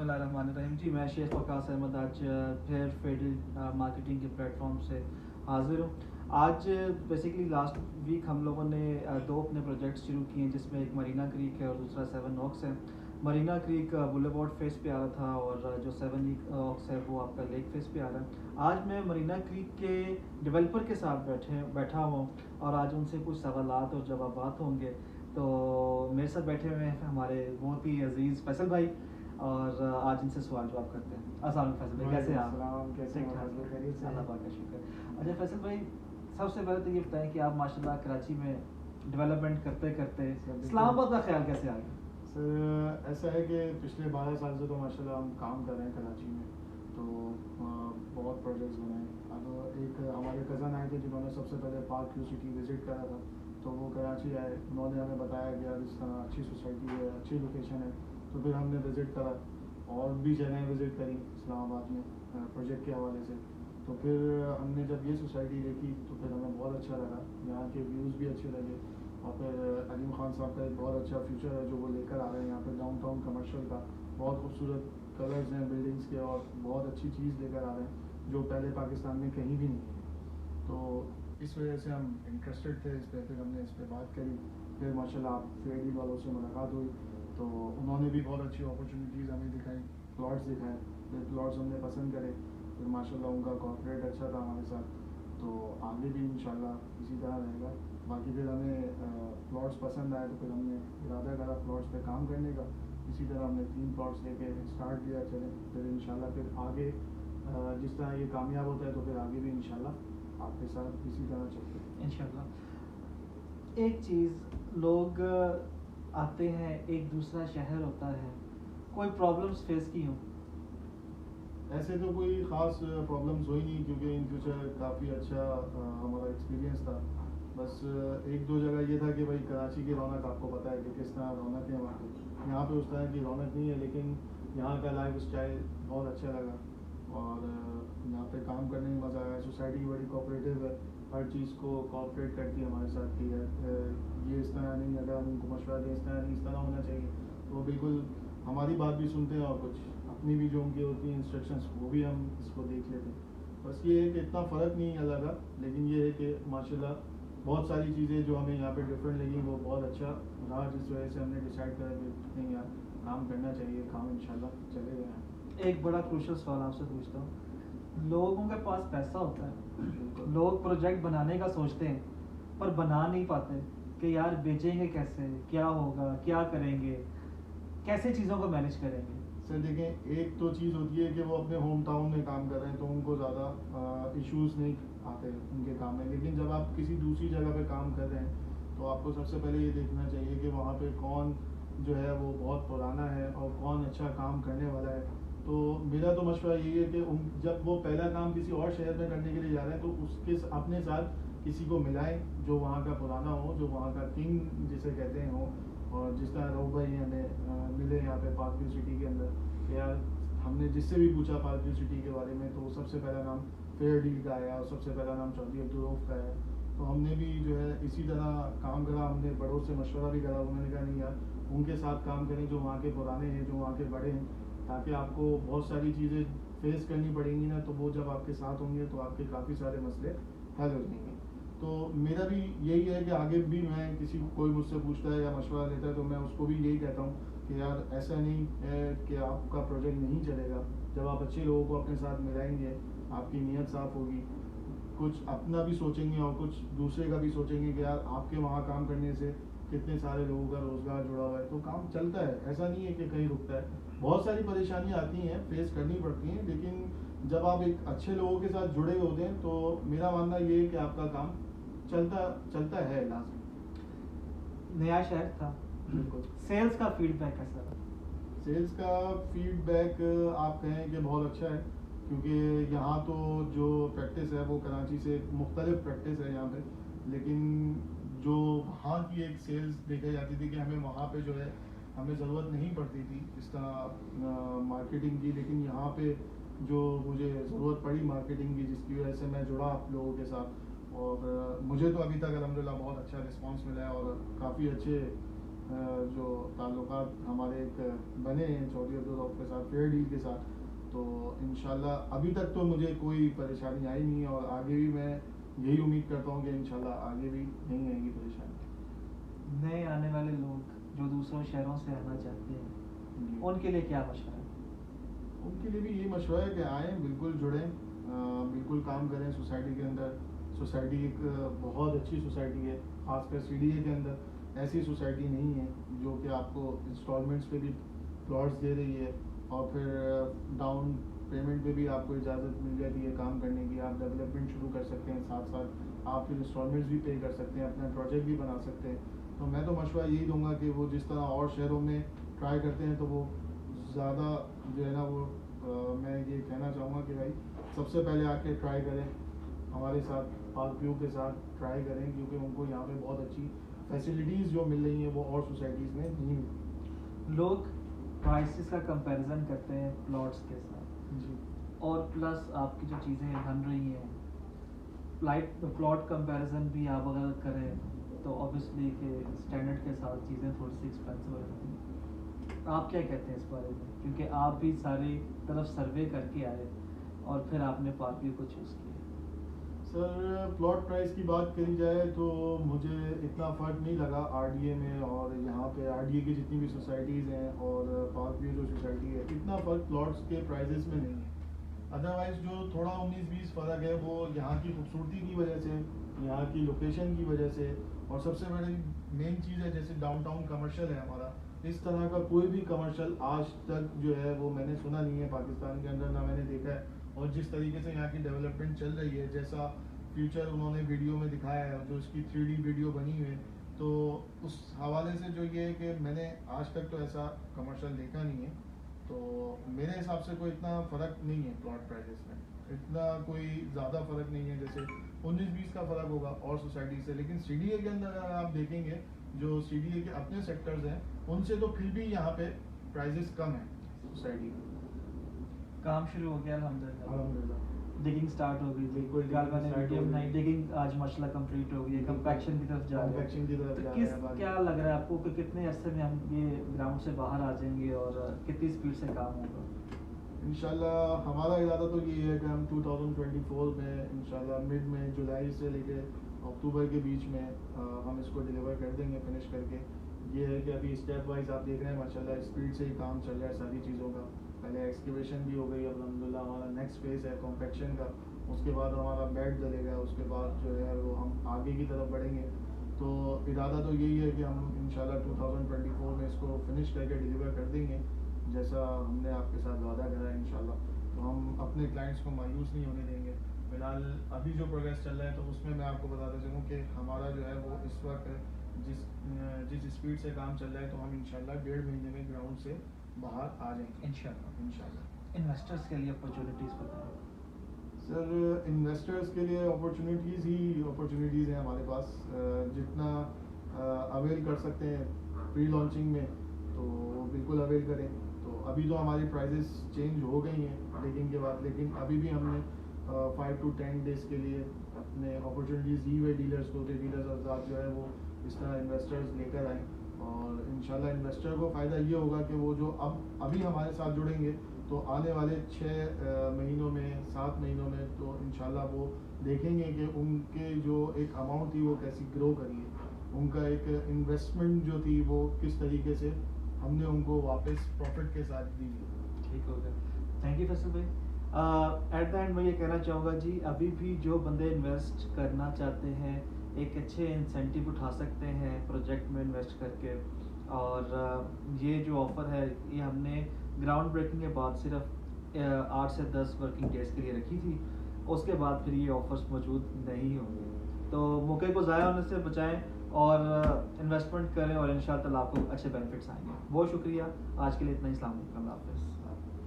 बिस्मिल्लाहिर्रहमानिर्रहीम जी। मैं शेख वकास अहमद आज फिर फेडरल मार्केटिंग के प्लेटफॉर्म से हाज़िर हूँ। आज बेसिकली लास्ट वीक हम लोगों ने दो अपने प्रोजेक्ट्स शुरू किए हैं, जिसमें एक मरीना क्रीक है और दूसरा सेवन ऑक्स है। मरीना क्रीक बुलेवार्ड फेस पे आ रहा था और जो सेवन ऑक्स है वो आपका लेक फेस पे आ रहा है। आज मैं मरीना क्रीक के डेवलपर के साथ बैठा हुआ हूँ और आज उनसे कुछ सवालात और जवाबात होंगे। तो मेरे साथ बैठे हुए हैं हमारे बहुत ही अजीज़ फैसल भाई और आज इनसे सवाल जवाब करते हैं। अस्सलाम वालेकुम फैसल भाई, कैसे हैं आप? कैसे ठीक ठाक, अल्लाह पाक का शुक्र। अच्छा फैसल भाई, सबसे पहले तो ये बताएं कि आप माशाल्लाह कराची में डेवलपमेंट करते करते इस्लामाबाद का ख्याल कैसे आ गया? सर ऐसा है कि पिछले 12 साल से तो माशाल्लाह हम काम कर रहे हैं कराची में, तो बहुत प्रोजेक्ट्स बनाए। अब एक हमारे कज़न आए थे जिन्होंने सबसे पहले पार्क व्यू सिटी विज़िट करा था, तो वो कराची आए, उन्होंने हमें बताया कि यार इस तरह अच्छी सोसाइटी है, अच्छी लोकेशन है। तो फिर हमने विज़िट करा और भी जगह विज़िट करी इस्लामाबाद में प्रोजेक्ट के हवाले से। तो फिर हमने जब ये सोसाइटी देखी तो फिर हमें बहुत अच्छा लगा, यहाँ के व्यूज़ भी अच्छे लगे। और फिर अलीम खान साहब का एक बहुत अच्छा फ्यूचर है जो वो लेकर आ रहे हैं यहाँ पे डाउनटाउन कमर्शियल का। बहुत खूबसूरत कलर्स हैं बिल्डिंग्स के और बहुत अच्छी चीज़ लेकर आ रहे हैं जो पहले पाकिस्तान में कहीं भी नहीं है। तो इस वजह से हम इंटरेस्टेड थे इस पर, फिर हमने इस पर बात करी। फिर माशाल्लाह फेडी वालों से मुलाकात हुई तो उन्होंने भी बहुत अच्छी अपॉर्चुनिटीज़ हमें दिखाई, प्लॉट्स दिखाए। फिर प्लॉट्स हमने पसंद करे, फिर माशाल्लाह उनका कॉर्पोरेट अच्छा था हमारे साथ, तो आगे भी इंशाल्लाह इसी तरह रहेगा। बाकी फिर हमें प्लॉट्स पसंद आए तो फिर हमने इरादा करा प्लॉट्स पे काम करने का। इसी तरह हमने 3 प्लॉट्स लेके स्टार्ट किया। चले फिर इंशाल्लाह फिर आगे जिस तरह ये कामयाब होता है तो फिर आगे भी इंशाल्लाह आपके साथ इसी तरह चलते हैं इंशाल्लाह। एक चीज़, लोग आते हैं, एक दूसरा शहर होता है, कोई प्रॉब्लम्स फेस की हो? ऐसे तो कोई ख़ास प्रॉब्लम्स हुई नहीं, क्योंकि इन फ्यूचर काफ़ी अच्छा हमारा एक्सपीरियंस था। बस एक दो जगह ये था कि भाई कराची की रौनक आपको पता है कि किस तरह रौनक है वहाँ पे। यहाँ पे उस तरह की रौनक नहीं है, लेकिन यहाँ का लाइफ स्टाइल बहुत अच्छा लगा और यहाँ पे काम करने में मज़ा आया। सोसाइटी बड़ी कोऑपरेटिव है, हर चीज़ को कोऑपरेट करती है हमारे साथ कि ये इस तरह नहीं, अगर हम उनको मशवरा दें इस तरह नहीं, इस तरह होना चाहिए, तो वो बिल्कुल हमारी बात भी सुनते हैं और कुछ अपनी भी जो उनकी होती हैं इंस्ट्रक्शंस वो भी हम इसको देख लेते हैं। बस ये है कि इतना फ़र्क नहीं है लगा, लेकिन ये है कि माशाल्लाह बहुत सारी चीज़ें जो हमें यहाँ पे डिफरेंट लगी वो बहुत अच्छा रहा, जिस वजह से हमने डिसाइड करा कि नहीं यार काम करना चाहिए, काम इंशाल्लाह चलेगा यहाँ। एक बड़ा क्रूशल सवाल आपसे पूछता हूँ। लोगों के पास पैसा होता है, लोग प्रोजेक्ट बनाने का सोचते हैं पर बना नहीं पाते कि यार बेचेंगे कैसे, क्या होगा, क्या करेंगे, कैसे चीज़ों को मैनेज करेंगे? सर देखें, एक तो चीज़ होती है कि वो अपने होम टाउन में काम कर रहे हैं तो उनको ज़्यादा इश्यूज़ नहीं आते उनके काम में, लेकिन जब आप किसी दूसरी जगह पे काम कर रहे हैं तो आपको सबसे पहले ये देखना चाहिए कि वहाँ पे कौन जो है वो बहुत पुराना है और कौन अच्छा काम करने वाला है। तो मेरा तो मशवरा यही है कि जब वो पहला काम किसी और शहर में करने के लिए जा रहे हैं तो उसके अपने साथ किसी को मिलाएं जो वहाँ का पुराना हो, जो वहाँ का किंग जिसे कहते हैं हो। और जिस तरह रऊ भाई हमें मिले यहाँ पे पार्क व्यू सिटी के अंदर, कि यार हमने जिससे भी पूछा पार्क व्यू सिटी के बारे में तो सबसे पहला नाम फेयर डील का आया और सबसे पहला नाम चौधरी अब्दुल रऊफ का है। तो हमने भी जो है इसी तरह काम करा, हमने बड़ों से मशवरा भी करा, उन्होंने कहा नहीं यार उनके साथ काम करें जो वहाँ के पुराने हैं, जो वहाँ के बड़े हैं, ताकि आपको बहुत सारी चीज़ें फेस करनी पड़ेंगी ना, तो वो जब आपके साथ होंगे तो आपके काफ़ी सारे मसले हल हो जाएंगे। तो मेरा भी यही है कि आगे भी मैं किसी कोई मुझसे पूछता है या मशवरा लेता है तो मैं उसको भी यही कहता हूँ कि यार ऐसा नहीं है कि आपका प्रोजेक्ट नहीं चलेगा। जब आप अच्छे लोगों को अपने साथ मिलाएंगे, आपकी नीयत साफ़ होगी, कुछ अपना भी सोचेंगे और कुछ दूसरे का भी सोचेंगे कि यार आपके वहाँ काम करने से कितने सारे लोगों का रोज़गार जुड़ा हुआ है, तो काम चलता है। ऐसा नहीं है कि कहीं रुकता है। बहुत सारी परेशानियाँ आती हैं, फेस करनी पड़ती हैं, लेकिन जब आप एक अच्छे लोगों के साथ जुड़े होते हैं तो मेरा मानना ये है कि आपका काम चलता है लाजमी। नया शहर था, बिल्कुल। सेल्स का फीडबैक कैसा रहा? सेल्स का फीडबैक आप कहें कि बहुत अच्छा है, क्योंकि यहाँ तो जो प्रैक्टिस है वो कराची से मुख्तलिफ प्रैक्टिस है यहाँ पे, लेकिन जो वहाँ की एक सेल्स देखी जाती थी कि हमें वहाँ पे जो है हमें ज़रूरत नहीं पड़ती थी इस तरह मार्केटिंग की, लेकिन यहाँ पे जो मुझे ज़रूरत पड़ी मार्केटिंग की जिसकी वजह से मैं जुड़ा आप लोगों के साथ, और मुझे तो अभी तक अल्हम्दुलिल्लाह बहुत अच्छा रिस्पांस मिला है और काफ़ी अच्छे जो ताल्लुकात हमारे एक बने हैं चौधरी अब्दुल रऊफ के साथ, फेयर डील के साथ, तो इंशाल्लाह अभी तक तो मुझे कोई परेशानी आई नहीं है और आगे भी मैं यही उम्मीद करता हूँ कि इंशाल्लाह आगे भी नहीं आएगी परेशानी। नए आने वाले लोग जो दूसरों शहरों से आना चाहते हैं, जी। उनके लिए क्या मशवरा है? उनके लिए भी ये मशवरा है कि आएँ, बिल्कुल जुड़ें, बिल्कुल काम करें सोसाइटी के अंदर। सोसाइटी एक बहुत अच्छी सोसाइटी है, खासकर सीडीए के अंदर ऐसी सोसाइटी नहीं है जो कि आपको इंस्टॉलमेंट्स पे भी प्लॉट्स दे रही है और फिर डाउन पेमेंट पे भी आपको इजाज़त मिल जाती है काम करने की। आप डेवलपमेंट शुरू कर सकते हैं, साथ साथ आप फिर इंस्टॉलमेंट्स भी पे कर सकते हैं, अपना प्रोजेक्ट भी बना सकते हैं। तो मैं तो मशवरा यही दूंगा कि वो जिस तरह और शहरों में ट्राई करते हैं तो वो ज़्यादा जो है ना वो मैं ये कहना चाहूँगा कि भाई सबसे पहले आके ट्राई करें हमारे साथ, पार्क व्यू के साथ ट्राई करें, क्योंकि उनको यहाँ पे बहुत अच्छी फैसिलिटीज़ जो मिल रही हैं वो और सोसाइटीज़ में नहीं मिलती। लोग प्राइसेस का कंपैरिजन करते हैं प्लॉट्स के साथ, जी। और प्लस आपकी जो चीज़ें बन रही हैं, प्लॉट कंपैरिजन भी आप अगर करें तो ऑब्वियसली के स्टैंडर्ड के साथ चीज़ें थोड़ी सी एक्सपेंसिव हो जाती हैं। आप क्या कहते हैं इस बारे में, क्योंकि आप भी सारी तरफ सर्वे करके आए और फिर आपने पार्क व्यू को चूज़ किया? सर प्लॉट प्राइस की बात करी जाए तो मुझे इतना फ़र्क नहीं लगा आरडीए में और यहाँ पे आरडीए की जितनी भी सोसाइटीज़ हैं और पार्क व्यू जो सोसाइटी है, इतना फ़र्क प्लॉट्स के प्राइजेस में नहीं है। अदरवाइज़ जो थोड़ा 19-20 फ़र्क है वो यहाँ की खूबसूरती की वजह से, यहाँ की लोकेशन की वजह से, और सबसे बड़ी मेन चीज़ है जैसे डाउनटाउन कमर्शियल है हमारा, इस तरह का कोई भी कमर्शियल आज तक जो है वो मैंने सुना नहीं है पाकिस्तान के अंदर, ना मैंने देखा है। और जिस तरीके से यहाँ की डेवलपमेंट चल रही है, जैसा फ्यूचर उन्होंने वीडियो में दिखाया है, जो उसकी 3D वीडियो बनी हुई है, तो उस हवाले से जो ये है कि मैंने आज तक तो ऐसा कमर्शियल देखा नहीं है। तो मेरे हिसाब से कोई इतना फ़र्क नहीं है प्लॉट प्राइजेस में, इतना कोई ज़्यादा फ़र्क नहीं है जैसे 19-20 का फ़र्क होगा और सोसाइटी से। लेकिन सीडीए के अंदर अगर आप देखेंगे जो सीडीए के अपने सेक्टर्स हैं उनसे तो फिर भी यहाँ पे प्राइजेस कम है सोसाइटी में। काम शुरू हो गया अल्हम्दुलिल्लाह। डिगिंग स्टार्ट हो गई, बिल्कुल, गालवानी start हो मीडियम गई। नाइट डिगिंग आज माशाल्लाह कंप्लीट हो गई है, बिल्कुल। कंपैक्शन की तरफ जा रहे हैं। Compaction की तरफ तो जा रहे किस हैं अब आगे। क्या लग रहा है आपको कि कितने अरसे में हम ये ग्राउंड से बाहर आ जाएंगे और कितनी स्पीड से काम होगा? इंशाल्लाह हमारा इरादा तो ये है कि हम 2024 में इंशाल्लाह मिड में जुलाई से लेके अक्टूबर के बीच में हम इसको डिलीवर कर देंगे फिनिश करके। ये है कि अभी स्टेप वाइज आप देख रहे हैं माशाल्लाह स्पीड से ही काम चल रहा है सारी चीज़ों का। पहले एक्सकेवेशन भी हो गई, अल्हम्दुलिल्लाह हमारा नेक्स्ट फेज़ है कॉम्पैक्शन का, उसके बाद हमारा बेड डलेगा, उसके बाद जो है वो हम आगे की तरफ बढ़ेंगे। तो इरादा तो यही है कि हम इंशाल्लाह 2024 में इसको फिनिश करके डिलीवर कर देंगे जैसा हमने आपके साथ वादा करा है इंशाल्लाह। तो हम अपने क्लाइंट्स को मायूस नहीं होने देंगे। फिलहाल अभी जो प्रोग्रेस चल रहा है तो उसमें मैं आपको बताता चलूँ कि हमारा जो है वो इस वक्त जिस स्पीड से काम चल रहा है तो हम इंशाल्लाह 1.5 महीने में ग्राउंड से बाहर आ जाएंगे इंशाल्लाह। इन्वेस्टर्स के लिए अपॉर्चुनिटीज़ बताएं। सर इन्वेस्टर्स के लिए अपॉर्चुनिटीज़ ही अपॉर्चुनिटीज़ हैं हमारे पास। जितना अवेल कर सकते हैं प्री लॉन्चिंग में तो बिल्कुल अवेल करें। तो अभी तो हमारी प्राइजेस चेंज हो गई हैं मीटिंग के बाद, लेकिन अभी भी हमने 5 to 10 डेज़ के लिए अपने अपॉर्चुनिटीज़ दी हुए डीलर्स को कि डीलर्स हज़रात जो है वो इस तरह इन्वेस्टर्स लेकर आएँ। और इंशाल्लाह इन्वेस्टर को फ़ायदा ये होगा कि वो जो अभी हमारे साथ जुड़ेंगे तो आने वाले 6 महीनों में 7 महीनों में तो इंशाल्लाह वो देखेंगे कि उनके जो एक अमाउंट थी वो कैसी ग्रो करी है, उनका एक इन्वेस्टमेंट जो थी वो किस तरीके से हमने उनको वापस प्रॉफिट के साथ दी है। ठीक हो गया, थैंक यू फैसल भाई। एट द एंड मैं ये कहना चाहूँगा जी, अभी भी जो बंदे इन्वेस्ट करना चाहते हैं एक अच्छे इंसेंटिव उठा सकते हैं प्रोजेक्ट में इन्वेस्ट करके। और ये जो ऑफ़र है ये हमने ग्राउंड ब्रेकिंग के बाद सिर्फ 8 से 10 वर्किंग डेज़ के लिए रखी थी, उसके बाद फिर ये ऑफ़र्स मौजूद नहीं होंगे। तो मौके को ज़ाया होने से बचाएं और इन्वेस्टमेंट करें और इंशाअल्लाह आपको अच्छे बेनिफिट्स आएंगे। बहुत शुक्रिया, आज के लिए इतना ही। अस्सलाम वालेकुम, अल्लाह हाफ़िज़।